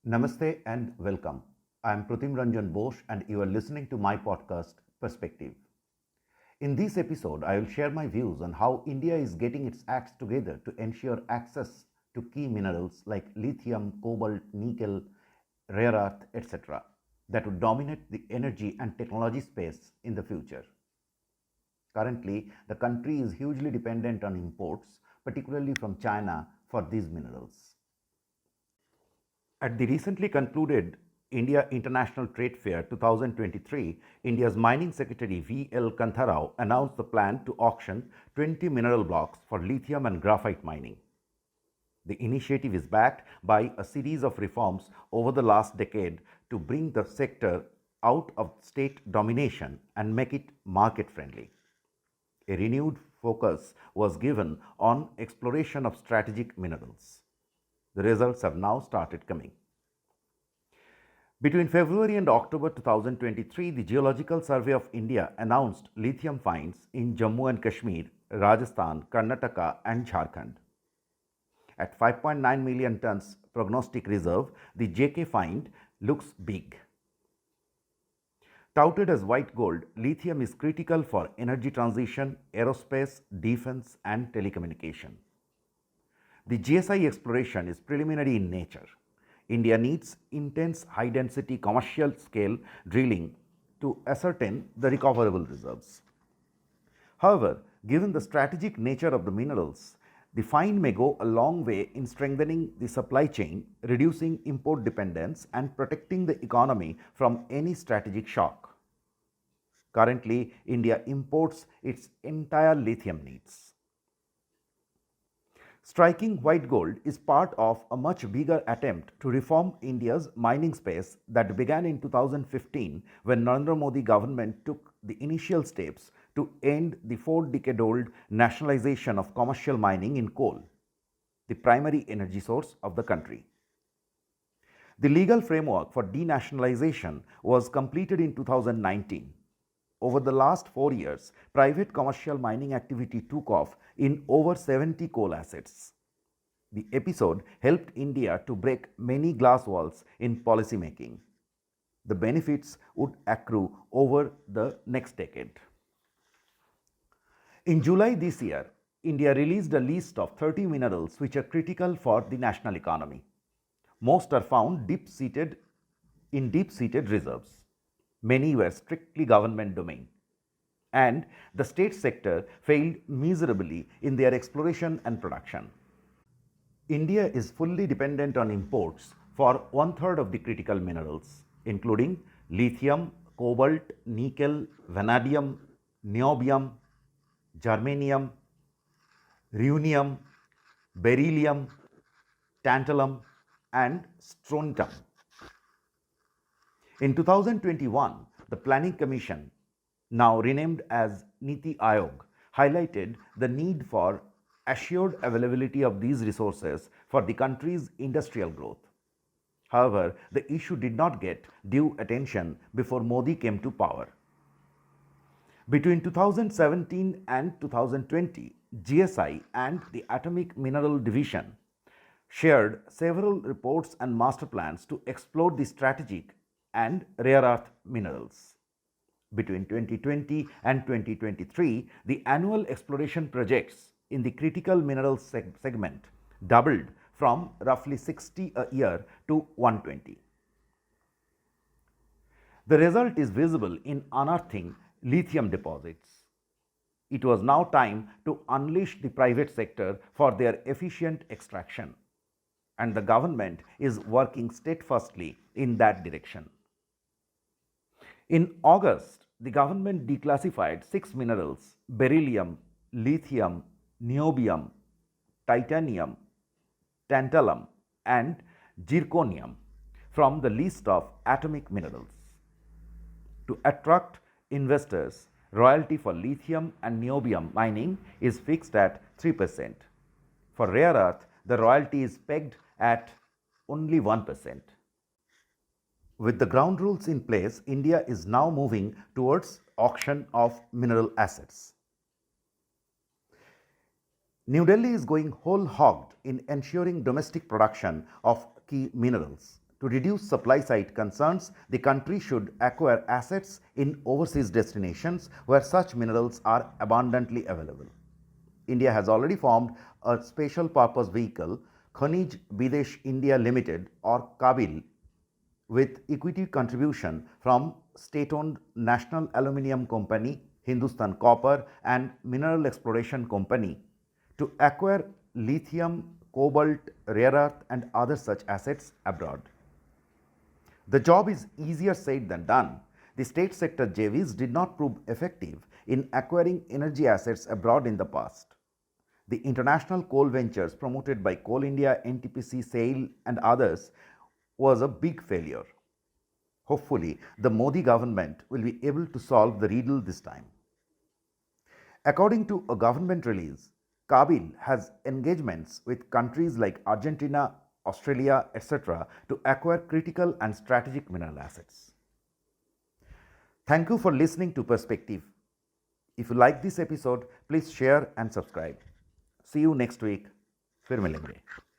Namaste and welcome. I am Pratim Ranjan Bose and you are listening to my podcast Perspective. In this episode, I will share my views on how India is getting its acts together to ensure access to key minerals like lithium, cobalt, nickel, rare earth, etc., that would dominate the energy and technology space in the future. Currently, the country is hugely dependent on imports, particularly from China, for these minerals. At the recently concluded India International Trade Fair 2023, India's Mining Secretary V.L. Kantharao announced the plan to auction 20 mineral blocks for lithium and graphite mining. The initiative is backed by a series of reforms over the last decade to bring the sector out of state domination and make it market friendly. A renewed focus was given on exploration of strategic minerals. The results have now started coming. Between February and October 2023, the Geological Survey of India announced lithium finds in Jammu and Kashmir, Rajasthan, Karnataka, and Jharkhand. At 5.9 million tons prognostic reserve, the JK find looks big. Touted as white gold, lithium is critical for energy transition, aerospace, defense, and telecommunication. The GSI exploration is preliminary in nature. India needs intense high-density commercial-scale drilling to ascertain the recoverable reserves. However, given the strategic nature of the minerals, the find may go a long way in strengthening the supply chain, reducing import dependence, and protecting the economy from any strategic shock. Currently, India imports its entire lithium needs. Striking white gold is part of a much bigger attempt to reform India's mining space that began in 2015 when Narendra Modi government took the initial steps to end the 4-decade-old nationalization of commercial mining in coal, the primary energy source of the country. The legal framework for denationalization was completed in 2019. Over the last 4 years, private commercial mining activity took off in over 70 coal assets. The episode helped India to break many glass walls in policy making. The benefits would accrue over the next decade. In July this year, India released a list of 30 minerals which are critical for the national economy. Most are found deep-seated reserves. Many were strictly government domain, and the state sector failed miserably in their exploration and production. India is fully dependent on imports for 1/3 of the critical minerals, including lithium, cobalt, nickel, vanadium, niobium, germanium, rhenium, beryllium, tantalum, and strontium. In 2021, the Planning Commission, now renamed as Niti Aayog, highlighted the need for assured availability of these resources for the country's industrial growth. However, the issue did not get due attention before Modi came to power. Between 2017 and 2020, GSI and the Atomic Mineral Division shared several reports and master plans to explore the strategic and rare earth minerals. Between 2020 and 2023, the annual exploration projects in the critical minerals segment doubled from roughly 60 a year to 120. The result is visible in unearthing lithium deposits. It was now time to unleash the private sector for their efficient extraction, and the government is working steadfastly in that direction. In August, the government declassified 6 minerals: beryllium, lithium, niobium, titanium, tantalum, and zirconium from the list of atomic minerals. To attract investors, royalty for lithium and niobium mining is fixed at 3%. For rare earth, the royalty is pegged at only 1%. With the ground rules in place, India is now moving towards auction of mineral assets. New Delhi is going whole hogged in ensuring domestic production of key minerals. To reduce supply side concerns, the country should acquire assets in overseas destinations where such minerals are abundantly available. India has already formed a special purpose vehicle, Khanij Bidesh India Limited or KABIL, with equity contribution from state-owned National Aluminium Company, Hindustan Copper and Mineral Exploration Company to acquire lithium, cobalt, rare earth and other such assets abroad. The job is easier said than done. The state sector JVs did not prove effective in acquiring energy assets abroad in the past. The international coal ventures promoted by Coal India, NTPC, SAIL and others was a big failure. Hopefully, the Modi government will be able to solve the riddle this time. According to a government release, Kabil has engagements with countries like Argentina, Australia, etc. to acquire critical and strategic mineral assets. Thank you for listening to Perspective. If you like this episode, please share and subscribe. See you next week. फिर मिलेंगे.